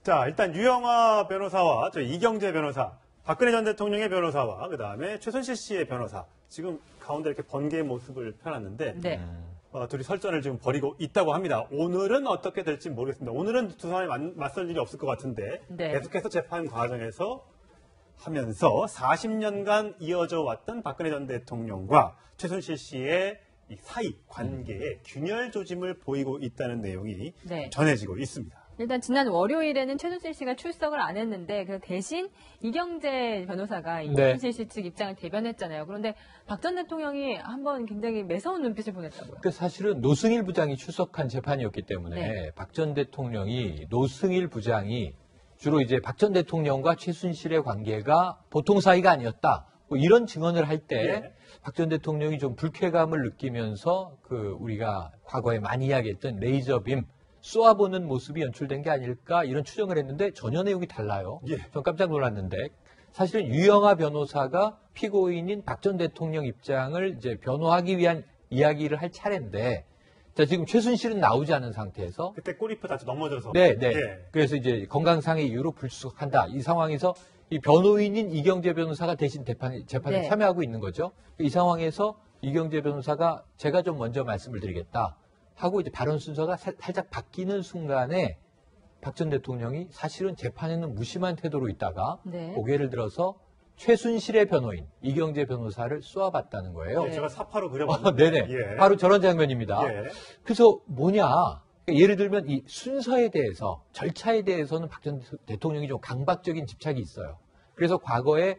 자, 일단 유영하 변호사와 저 이경재 변호사, 박근혜 전 대통령의 변호사와 그다음에 최순실 씨의 변호사, 지금 가운데 이렇게 번개의 모습을 펴놨는데 네. 둘이 설전을 지금 벌이고 있다고 합니다. 오늘은 어떻게 될지 모르겠습니다. 오늘은 두 사람이 맞설 일이 없을 것 같은데 네. 계속해서 재판 과정에서 하면서 40년간 이어져 왔던 박근혜 전 대통령과 최순실 씨의 이 사이 관계에 균열 조짐을 보이고 있다는 내용이 네. 전해지고 있습니다. 일단 지난 월요일에는 최순실 씨가 출석을 안 했는데 그 대신 이경재 변호사가 이 네. 최순실 씨 측 입장을 대변했잖아요. 그런데 박 전 대통령이 한번 굉장히 매서운 눈빛을 보냈다고요. 그 사실은 노승일 부장이 출석한 재판이었기 때문에 네. 박 전 대통령이 노승일 부장이 주로 이제 박 전 대통령과 최순실의 관계가 보통 사이가 아니었다. 뭐 이런 증언을 할 때 박 전 대통령이 좀 불쾌감을 느끼면서 그 우리가 과거에 많이 이야기했던 레이저빔 쏘아보는 모습이 연출된 게 아닐까 이런 추정을 했는데 전혀 내용이 달라요. 예. 전 깜짝 놀랐는데 사실은 유영하 변호사가 피고인인 박 전 대통령 입장을 이제 변호하기 위한 이야기를 할 차례인데 자, 지금 최순실은 나오지 않은 상태에서 그때 꼬리표 다쳐 넘어져서. 네. 예. 그래서 이제 건강상의 이유로 불출석한다. 이 상황에서 이 변호인인 이경재 변호사가 대신 재판에 네. 참여하고 있는 거죠. 이 상황에서 이경재 변호사가 제가 좀 먼저 말씀을 드리겠다 하고 이제 발언 순서가 살짝 바뀌는 순간에 박 전 대통령이 사실은 재판에는 무심한 태도로 있다가 네. 고개를 들어서 최순실의 변호인 이경재 변호사를 쏘아봤다는 거예요. 예, 제가 사파로 그려봤는데. 네네. 예. 바로 저런 장면입니다. 예. 그래서 뭐냐. 예를 들면 이 순서에 대해서, 절차에 대해서는 박 전 대통령이 좀 강박적인 집착이 있어요. 그래서 과거에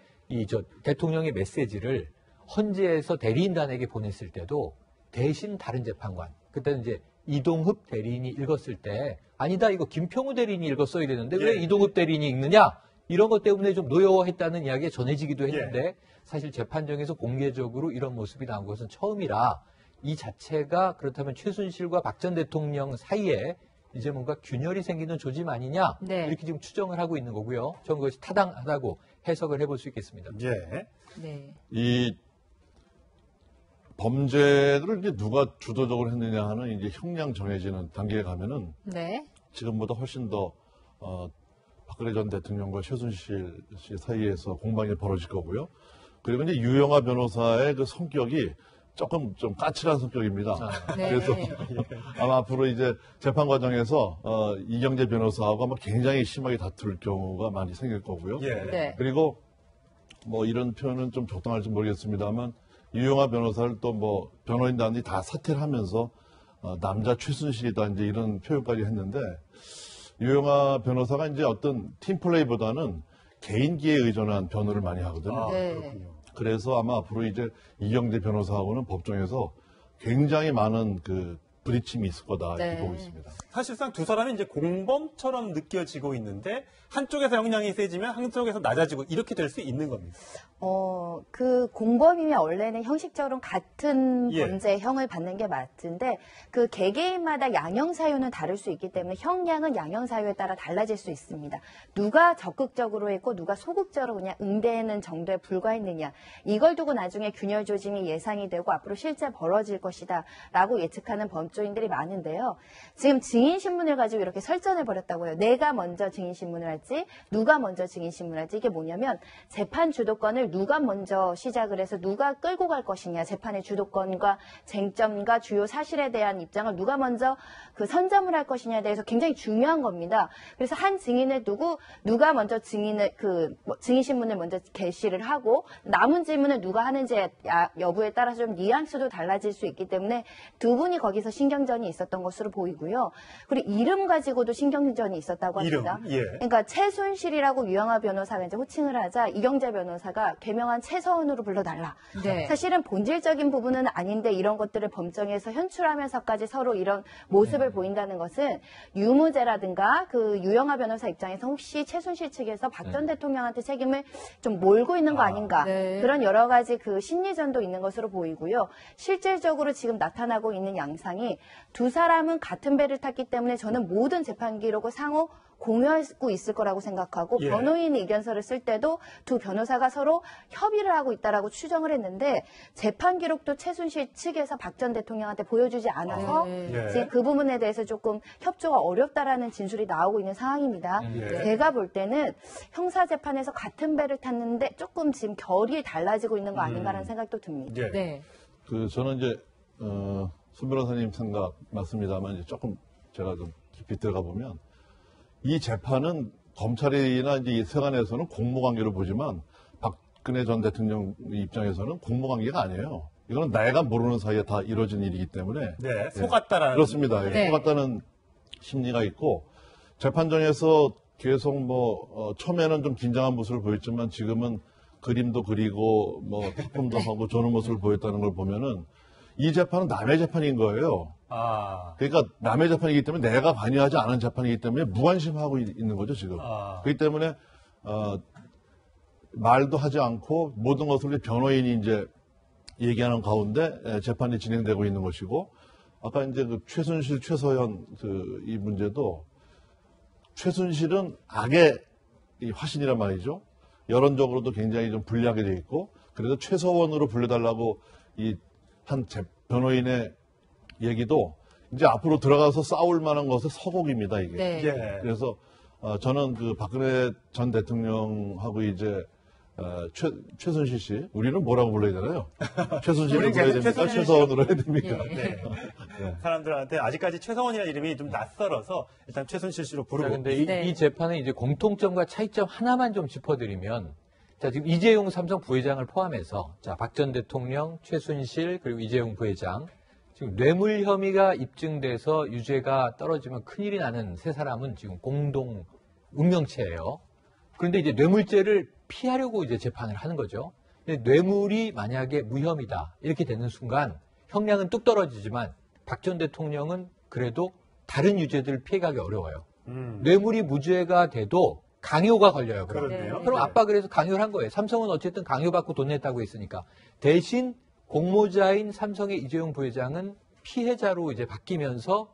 대통령의 메시지를 헌재에서 대리인단에게 보냈을 때도 대신 다른 재판관, 그때는 이제 이동흡 대리인이 읽었을 때 아니다, 이거 김평우 대리인이 읽었어야 되는데 왜 이동흡 대리인이 읽느냐? 이런 것 때문에 좀 노여워했다는 이야기가 전해지기도 했는데 사실 재판정에서 공개적으로 이런 모습이 나온 것은 처음이라 이 자체가 그렇다면 최순실과 박 전 대통령 사이에 이제 뭔가 균열이 생기는 조짐 아니냐 네. 이렇게 지금 추정을 하고 있는 거고요. 저는 그것이 타당하다고 해석을 해볼 수 있겠습니다. 예. 네. 이 범죄를 이제 누가 주도적으로 했느냐 하는 이제 형량 정해지는 단계에 가면은 네. 지금보다 훨씬 더 박근혜 전 대통령과 최순실 씨 사이에서 공방이 벌어질 거고요. 그리고 이제 유영하 변호사의 그 성격이 조금 좀 까칠한 성격입니다. 네. 그래서 아마 앞으로 이제 재판 과정에서 이경재 변호사하고 아마 굉장히 심하게 다툴 경우가 많이 생길 거고요. 예. 네. 그리고 뭐 이런 표현은 좀 적당할지 모르겠습니다만 유영하 변호사를 또 뭐 변호인단이 다 사퇴를 하면서 남자 최순실이다 이제 이런 표현까지 했는데 유영하 변호사가 이제 어떤 팀플레이보다는 개인기에 의존한 변호를 많이 하거든요. 네. 그렇군요. 그래서 아마 앞으로 이제 이경재 변호사하고는 법정에서 굉장히 많은 그 부딪힘이 있을 거다 이렇게 네. 보고 있습니다. 사실상 두 사람이 이제 공범처럼 느껴지고 있는데 한쪽에서 형량이 세지면 한쪽에서 낮아지고 이렇게 될 수 있는 겁니다. 그 공범이면 원래는 형식적으로 같은 예. 범죄형을 받는 게 맞는데 그 개개인마다 양형 사유는 다를 수 있기 때문에 형량은 양형 사유에 따라 달라질 수 있습니다. 누가 적극적으로 했고 누가 소극적으로 그냥 응대하는 정도에 불과했느냐 이걸 두고 나중에 균열 조짐이 예상이 되고 앞으로 실제 벌어질 것이다라고 예측하는 범죄인들이 많은데요. 지금 증인 신문을 가지고 이렇게 설전해 버렸다고요. 내가 먼저 증인 신문을 할지 누가 먼저 증인 신문을 할지 이게 뭐냐면 재판 주도권을 누가 먼저 시작을 해서 누가 끌고 갈 것이냐 재판의 주도권과 쟁점과 주요 사실에 대한 입장을 누가 먼저 그 선점을 할 것이냐에 대해서 굉장히 중요한 겁니다. 그래서 한 증인을 두고 누가 먼저 증인 신문을 먼저 게시를 하고 남은 질문을 누가 하는지 여부에 따라서 좀 뉘앙스도 달라질 수 있기 때문에 두 분이 거기서 신경전이 있었던 것으로 보이고요. 그리고 이름 가지고도 신경전이 있었다고 합니다. 이름, 예. 그러니까 최순실이라고 유영하 변호사가 이제 호칭을 하자 이경재 변호사가 개명한 최서은으로 불러달라. 네. 사실은 본질적인 부분은 아닌데 이런 것들을 범정에서 현출하면서까지 서로 이런 모습을 보인다는 것은 유무죄라든가 그 유영하 변호사 입장에서 혹시 최순실 측에서 박 전 대통령한테 책임을 좀 몰고 있는 거 아닌가. 네. 그런 여러 가지 그 심리전도 있는 것으로 보이고요. 실질적으로 지금 나타나고 있는 양상이 두 사람은 같은 배를 탔기 때문에 저는 모든 재판 기록을 상호 공유하고 있을 거라고 생각하고 예. 변호인 의견서를 쓸 때도 두 변호사가 서로 협의를 하고 있다라고 추정을 했는데 재판 기록도 최순실 측에서 박 전 대통령한테 보여주지 않아서 예. 지금 그 부분에 대해서 조금 협조가 어렵다라는 진술이 나오고 있는 상황입니다. 예. 제가 볼 때는 형사재판에서 같은 배를 탔는데 조금 지금 결이 달라지고 있는 거 아닌가라는 생각도 듭니다. 예. 네. 저는 이제 손 변호사님 생각 맞습니다만 이제 조금 제가 좀 깊이 들어가 보면 이 재판은 검찰이나 이제 이 세관에서는 공모관계를 보지만 박근혜 전 대통령 입장에서는 공모관계가 아니에요. 이거는 내가 모르는 사이에 다 이루어진 일이기 때문에 네, 속았다라는. 그렇습니다. 네. 속았다는 심리가 있고 재판정에서 계속 처음에는 좀 긴장한 모습을 보였지만 지금은 그림도 그리고 작품도 하고 저런 모습을 보였다는 걸 보면은 이 재판은 남의 재판인 거예요. 아. 그러니까 남의 재판이기 때문에 내가 관여하지 않은 재판이기 때문에 무관심하고 있는 거죠 지금. 아. 그렇기 때문에 말도 하지 않고 모든 것을 변호인이 이제 얘기하는 가운데 재판이 진행되고 있는 것이고 아까 이제 그 최순실, 최서현 이 문제도 최순실은 악의 이 화신이란 말이죠. 여론적으로도 굉장히 좀 불리하게 돼 있고 그래서 최서원으로 불려달라고 이 한 변호인의 얘기도 이제 앞으로 들어가서 싸울 만한 것은 서곡입니다 이게. 네. 예. 그래서 저는 그 박근혜 전 대통령하고 이제 최순실 씨 우리는 뭐라고 불러야 되나요? 최순실을 우리 불러야 계속 됩니까? 최순실 최서원으로 해야 됩니까? 예. 네. 사람들한테 아직까지 최성원이라는 이름이 좀 낯설어서 일단 최순실 씨로 부르고. 그런데 네. 이 재판의 이제 공통점과 차이점 하나만 좀 짚어드리면, 자, 지금 이재용 삼성 부회장을 포함해서, 자, 박 전 대통령, 최순실, 그리고 이재용 부회장, 지금 뇌물 혐의가 입증돼서 유죄가 떨어지면 큰일이 나는 세 사람은 지금 공동 운명체예요. 그런데 이제 뇌물죄를 피하려고 이제 재판을 하는 거죠. 근데 뇌물이 만약에 무혐의다, 이렇게 되는 순간 형량은 뚝 떨어지지만 박 전 대통령은 그래도 다른 유죄들을 피해가기 어려워요. 뇌물이 무죄가 돼도 강요가 걸려요. 그렇네요. 네. 그럼 압박을 해서 강요를 한 거예요. 삼성은 어쨌든 강요받고 돈 냈다고 했으니까. 대신 공모자인 삼성의 이재용 부회장은 피해자로 이제 바뀌면서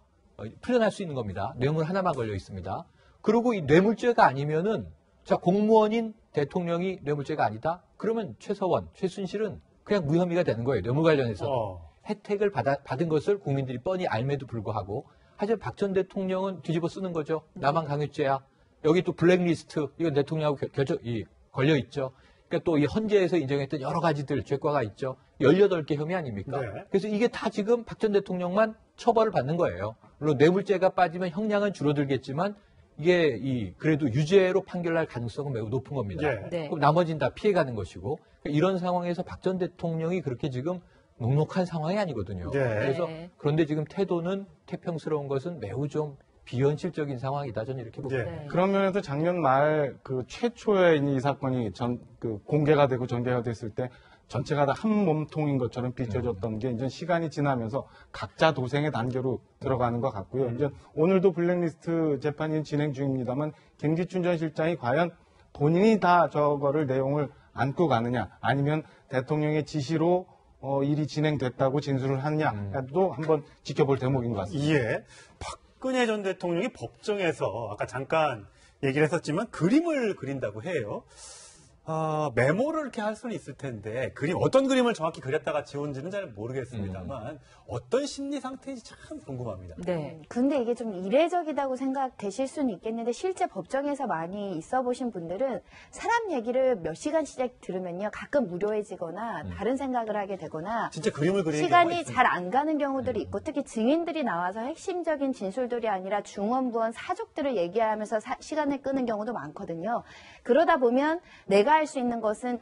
풀려날 수 있는 겁니다. 뇌물 하나만 걸려 있습니다. 그리고 이 뇌물죄가 아니면은 자, 공무원인 대통령이 뇌물죄가 아니다? 그러면 최서원, 최순실은 그냥 무혐의가 되는 거예요. 뇌물 관련해서. 혜택을 받은 것을 국민들이 뻔히 알매도 불구하고. 하지만 박 전 대통령은 뒤집어 쓰는 거죠. 나만 강요죄야. 여기 또 블랙리스트, 이건 대통령하고 걸려 있죠. 그러니까 또 이 헌재에서 인정했던 여러 가지들, 죄과가 있죠. 18개 혐의 아닙니까? 네. 그래서 이게 다 지금 박 전 대통령만 처벌을 받는 거예요. 물론 뇌물죄가 빠지면 형량은 줄어들겠지만 이게 그래도 유죄로 판결날 가능성은 매우 높은 겁니다. 예. 네. 그럼 나머지는 다 피해가는 것이고 이런 상황에서 박 전 대통령이 그렇게 지금 녹록한 상황이 아니거든요. 네. 그래서 네. 그런데 지금 태도는 태평스러운 것은 매우 좀 비현실적인 상황이다. 저는 이렇게 봅니다. 예. 네. 그런 면에서 작년 말 최초에 이 사건이 공개가 되고 전개가 됐을 때 전체가 다 한 몸통인 것처럼 비춰졌던 게 이제 시간이 지나면서 각자 도생의 단계로 들어가는 것 같고요. 이제 오늘도 블랙리스트 재판이 진행 중입니다만 김기춘 전 실장이 과연 본인이 다 저거를 내용을 안고 가느냐 아니면 대통령의 지시로 일이 진행됐다고 진술을 하느냐도 한번 지켜볼 대목인 것 같습니다. 예. 박근혜 전 대통령이 법정에서 아까 잠깐 얘기를 했었지만 그림을 그린다고 해요. 메모를 이렇게 할 수는 있을 텐데 어떤 그림을 정확히 그렸다가 지운지는 잘 모르겠습니다만 어떤 심리 상태인지 참 궁금합니다. 네. 근데 이게 좀 이례적이다고 생각되실 수는 있겠는데 실제 법정에서 많이 있어 보신 분들은 사람 얘기를 몇 시간씩 들으면요 가끔 무료해지거나 다른 생각을 하게 되거나 진짜 그림을 그리는 경우가 시간이 있습니다. 잘 안 가는 경우들이 있고 특히 증인들이 나와서 핵심적인 진술들이 아니라 중원부원 사족들을 얘기하면서 시간을 끄는 경우도 많거든요. 그러다 보면 내가 할 수 있는 것은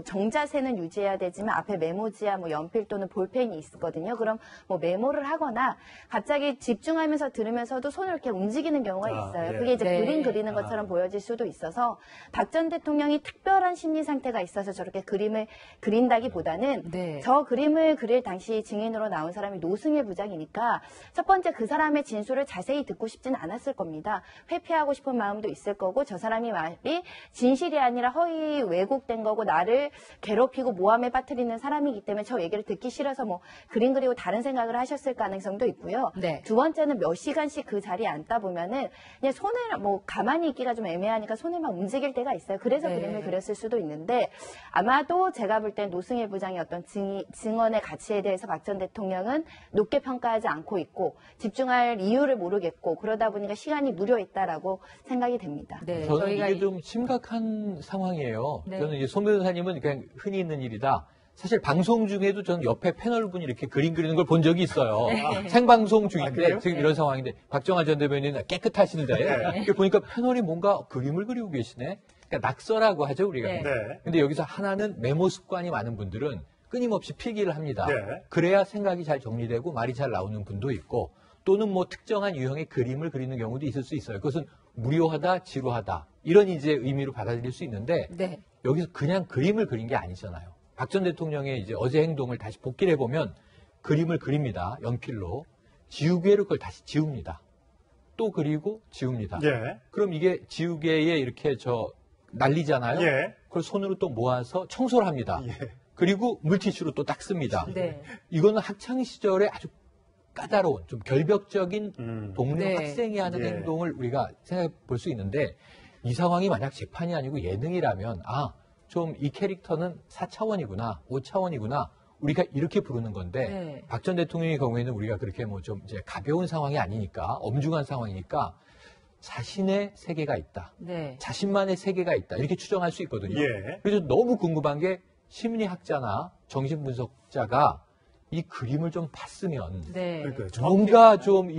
정자세는 유지해야 되지만 앞에 메모지야 연필 또는 볼펜이 있거든요. 그럼 메모를 하거나 갑자기 집중하면서 들으면서도 손을 이렇게 움직이는 경우가 있어요. 예. 그게 이제 네. 그림 그리는 것처럼 보여질 수도 있어서 박 전 대통령이 특별한 심리 상태가 있어서 저렇게 그림을 그린다기보다는 네. 저 그림을 그릴 당시 증인으로 나온 사람이 노승일 부장이니까 첫 번째 그 사람의 진술을 자세히 듣고 싶진 않았을 겁니다. 회피하고 싶은 마음도 있을 거고 저 사람이 말이 진실이 아니라 허위 왜곡된 거고 나를 나를 괴롭히고 모함에 빠뜨리는 사람이기 때문에 저 얘기를 듣기 싫어서 뭐 그림 그리고 다른 생각을 하셨을 가능성도 있고요. 네. 두 번째는 몇 시간씩 그 자리에 앉다 보면은 그냥 손을 뭐 가만히 있기가 좀 애매하니까 손을 막 움직일 때가 있어요. 그래서 네. 그림을 그렸을 수도 있는데 아마도 제가 볼 땐 노승일 부장의 어떤 증언의 가치에 대해서 박 전 대통령은 높게 평가하지 않고 있고 집중할 이유를 모르겠고 그러다 보니까 시간이 무료했다라고 생각이 됩니다. 네, 저는 저희가 이게 좀 심각한 상황이에요. 네. 저는 이제 송 변호사님은 그냥 흔히 있는 일이다. 사실 방송 중에도 저는 옆에 패널분이 이렇게 그림 그리는 걸 본 적이 있어요. 네. 생방송 중인데 그래요? 지금 이런 상황인데 박정아 전 대변인은 깨끗하신데 이렇게 보니까 패널이 뭔가 그림을 그리고 계시네. 그러니까 낙서라고 하죠 우리가. 네. 네. 근데 여기서 하나는 메모 습관이 많은 분들은 끊임없이 필기를 합니다. 네. 그래야 생각이 잘 정리되고 말이 잘 나오는 분도 있고 또는 뭐 특정한 유형의 그림을 그리는 경우도 있을 수 있어요. 그것은 무료하다, 지루하다 이런 이제 의미로 받아들일 수 있는데 네. 여기서 그냥 그림을 그린 게 아니잖아요. 박 전 대통령의 이제 어제 행동을 다시 복기를 해보면 그림을 그립니다. 연필로. 지우개로 그걸 다시 지웁니다. 또 그리고 지웁니다. 예. 그럼 이게 지우개에 이렇게 날리잖아요. 예. 그걸 손으로 또 모아서 청소를 합니다. 예. 그리고 물티슈로 또 닦습니다. 네. 이거는 학창 시절에 아주 까다로운 좀 결벽적인 동료 네. 학생이 하는 예. 행동을 우리가 생각해 볼 수 있는데 이 상황이 만약 재판이 아니고 예능이라면 좀 이 캐릭터는 4차원이구나 5차원이구나 우리가 이렇게 부르는 건데 네. 박 전 대통령의 경우에는 우리가 그렇게 뭐 좀 이제 가벼운 상황이 아니니까 엄중한 상황이니까 자신의 세계가 있다. 네. 자신만의 세계가 있다. 이렇게 추정할 수 있거든요. 예. 그래서 너무 궁금한 게 심리학자나 정신분석자가 이 그림을 좀 봤으면 네. 그러니까 뭔가 좀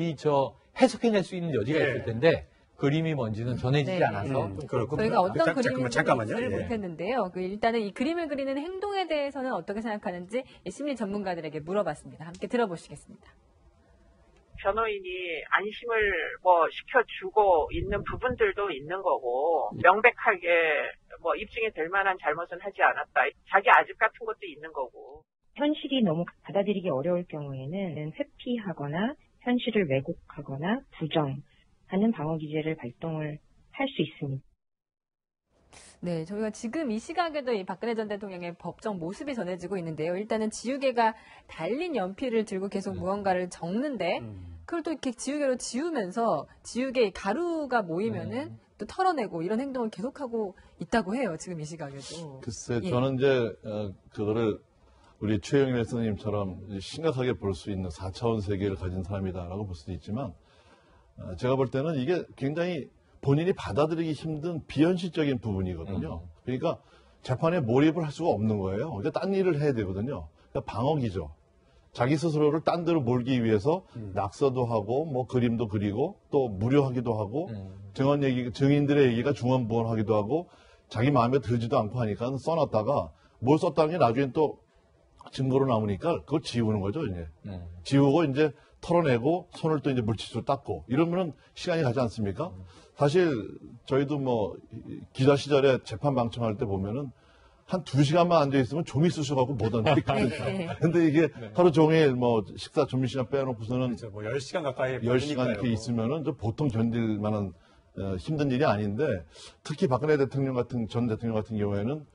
해석해낼 수 있는 여지가 예. 있을 텐데 그림이 뭔지는 전해지지 네. 않아서 그렇군요. 저희가 어떤 그림인지 잠깐만요. 를 예. 못했는데요. 일단은 이 그림을 그리는 행동에 대해서는 어떻게 생각하는지 이 심리 전문가들에게 물어봤습니다. 함께 들어보시겠습니다. 변호인이 안심을 시켜주고 있는 부분들도 있는 거고, 명백하게 입증이 될 만한 잘못은 하지 않았다. 자기 아집 같은 것도 있는 거고. 현실이 너무 받아들이기 어려울 경우에는 회피하거나 현실을 왜곡하거나 부정하는 방어 기제를 발동을 할 수 있습니다. 네, 저희가 지금 이 시각에도 이 박근혜 전 대통령의 법정 모습이 전해지고 있는데요. 일단은 지우개가 달린 연필을 들고 계속 무언가를 적는데 그걸 또 이렇게 지우개로 지우면서 지우개 가루가 모이면은 또 털어내고 이런 행동을 계속하고 있다고 해요. 지금 이 시각에도. 글쎄, 예. 저는 이제 그거를 우리 최영일 선생님처럼 심각하게 볼 수 있는 4차원 세계를 가진 사람이다라고 볼 수도 있지만 제가 볼 때는 이게 굉장히 본인이 받아들이기 힘든 비현실적인 부분이거든요. 그러니까 재판에 몰입을 할 수가 없는 거예요. 그러니까 딴 일을 해야 되거든요. 그러니까 방어기죠. 자기 스스로를 딴 데로 몰기 위해서 낙서도 하고 그림도 그리고 또 무료하기도 하고 증인들의 얘기가 중언부언하기도 하고 자기 마음에 들지도 않고 하니까 써놨다가 뭘 썼다는 게 나중에 또 증거로 남으니까 그걸 지우는 거죠, 이제. 지우고 이제 털어내고 손을 또 이제 물티슈로 닦고 이러면은 시간이 가지 않습니까? 사실 저희도 기자 시절에 재판 방청할 때 보면은 한 2시간만 앉아 있으면 좀이 쑤셔갖고 못 앉아있거든요. 근데 이게 하루 종일 식사 점심시간 빼놓고서는 그렇죠. 10시간 가까이 10시간 이렇게 있으면은 좀 보통 견딜 만한 힘든 일이 아닌데 특히 박근혜 전 대통령 같은 경우에는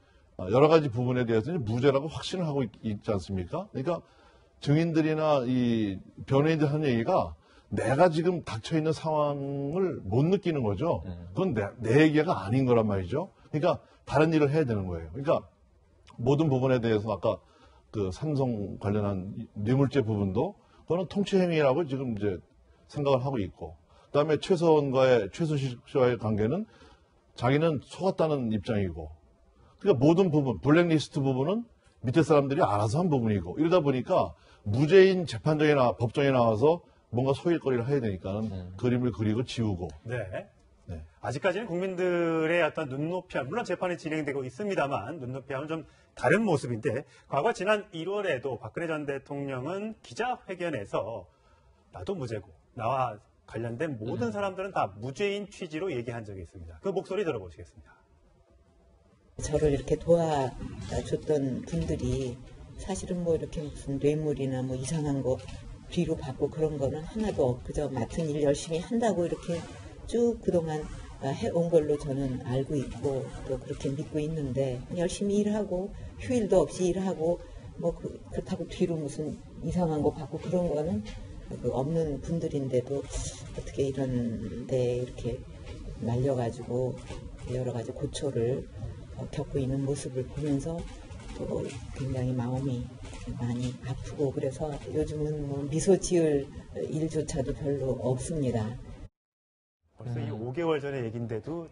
여러 가지 부분에 대해서 무죄라고 확신을 하고 있지 않습니까? 그러니까 증인들이나 이 변호인들 하는 얘기가 내가 지금 닥쳐있는 상황을 못 느끼는 거죠. 그건 내 얘기가 아닌 거란 말이죠. 그러니까 다른 일을 해야 되는 거예요. 그러니까 모든 부분에 대해서 아까 그 삼성 관련한 뇌물죄 부분도 그거는 통치행위라고 지금 이제 생각을 하고 있고 그다음에 최순실 씨와의 관계는 자기는 속았다는 입장이고 그러니까 모든 부분, 블랙리스트 부분은 밑에 사람들이 알아서 한 부분이고 이러다 보니까 무죄인 법정에 나와서 뭔가 소일거리를 해야 되니까 그림을 그리고 지우고. 네. 네. 아직까지는 국민들의 어떤 눈높이함, 물론 재판이 진행되고 있습니다만 눈높이함은 좀 다른 모습인데 과거 지난 1월에도 박근혜 전 대통령은 기자회견에서 나도 무죄고 나와 관련된 모든 사람들은 다 무죄인 취지로 얘기한 적이 있습니다. 그 목소리 들어보시겠습니다. 저를 이렇게 도와줬던 분들이 사실은 이렇게 무슨 뇌물이나 이상한 거 뒤로 받고 그런 거는 하나도 그저 맡은 일 열심히 한다고 이렇게 쭉 그동안 해온 걸로 저는 알고 있고 또 그렇게 믿고 있는데 열심히 일하고 휴일도 없이 일하고 뭐 그렇다고 뒤로 무슨 이상한 거 받고 그런 거는 없는 분들인데도 어떻게 이런 데 이렇게 날려가지고 여러 가지 고초를 겪고 있는 모습을 보면서 또 굉장히 마음이 많이 아프고 그래서 요즘은 뭐 미소 지을 일조차도 별로 없습니다. 벌써 이 5개월 전의 얘기인데도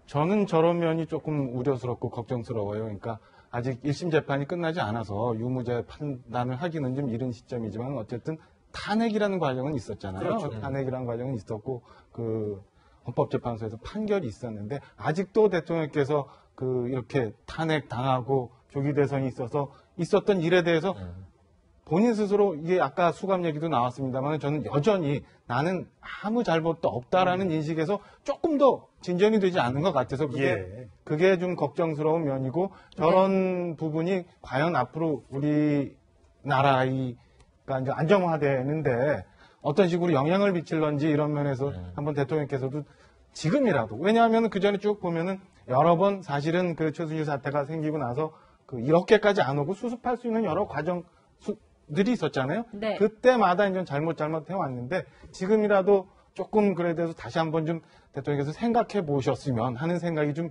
저는 저런 면이 조금 우려스럽고 걱정스러워요. 그러니까 아직 1심 재판이 끝나지 않아서 유무죄 판단을 하기는 좀 이른 시점이지만 어쨌든 탄핵이라는 과정은 있었잖아요. 그렇죠. 탄핵이라는 과정은 있었고 그 헌법재판소에서 판결이 있었는데 아직도 대통령께서 이렇게 탄핵 당하고 조기 대선이 있어서 있었던 일에 대해서 본인 스스로 이게 아까 수감 얘기도 나왔습니다만 저는 여전히 나는 아무 잘못도 없다라는 인식에서 조금 더 진전이 되지 않는 것 같아서 그게 좀 걱정스러운 면이고 저런 부분이 과연 앞으로 우리나라가 이제 안정화되는데 어떤 식으로 영향을 미칠런지 이런 면에서 한번 대통령께서도 지금이라도 왜냐하면 그 전에 쭉 보면은 여러 번 사실은 그 최순실 사태가 생기고 나서 이렇게까지 안 오고 수습할 수 있는 여러 과정들이 있었잖아요. 네. 그때마다 이제 잘못 해왔는데 지금이라도 조금 그에 대해서 다시 한번 좀 대통령께서 생각해 보셨으면 하는 생각이 좀